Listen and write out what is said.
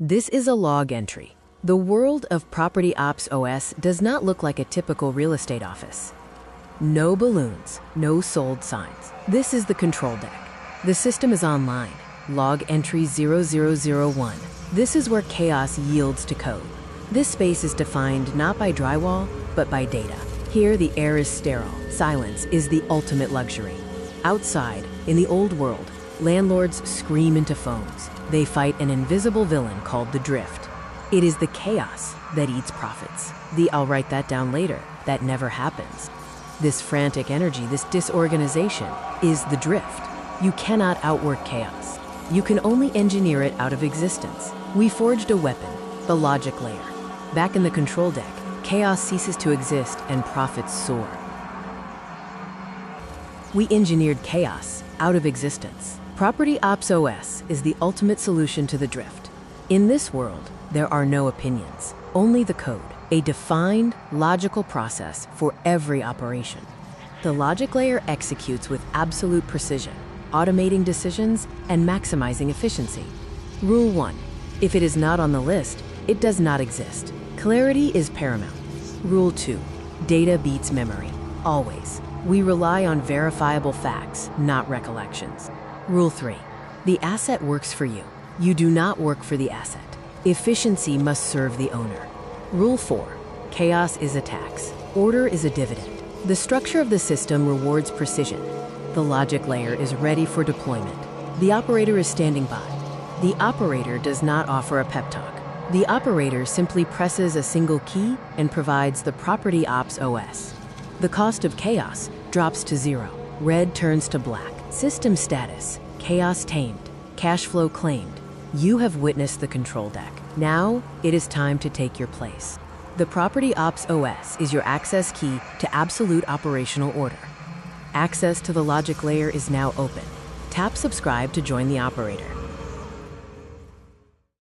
This is a log entry. The world of Property Ops OS does not look like a typical real estate office. No balloons, no sold signs. This is the control deck. The system is online. Log entry 0001. This is where chaos yields to code. This space is defined not by drywall, but by data. Here, the air is sterile. Silence is the ultimate luxury. Outside, in the old world, landlords scream into phones. They fight an invisible villain called the drift. It is the chaos that eats profits. The "I'll write that down later" that never happens. This frantic energy, this disorganization, is the drift. You cannot outwork chaos. You can only engineer it out of existence. We forged a weapon, the logic layer. Back in the control deck, chaos ceases to exist and profits soar. We engineered chaos out of existence. Property Ops OS is the ultimate solution to the drift. In this world, there are no opinions, only the code, a defined, logical process for every operation. The logic layer executes with absolute precision, automating decisions and maximizing efficiency. Rule 1. If it is not on the list, it does not exist. Clarity is paramount. Rule 2. Data beats memory, always. We rely on verifiable facts, not recollections. Rule 3. The asset works for you. You do not work for the asset. Efficiency must serve the owner. Rule 4. Chaos is a tax. Order is a dividend. The structure of the system rewards precision. The logic layer is ready for deployment. The operator is standing by. The operator does not offer a pep talk. The operator simply presses a single key and provides the Property Ops OS. The cost of chaos drops to 0. Red turns to black. System status: chaos tamed. Cash flow claimed. You have witnessed the control deck. Now it is time to take your place. The Property Ops OS is your access key to absolute operational order. Access to the logic layer is now open. Tap subscribe to join the operator.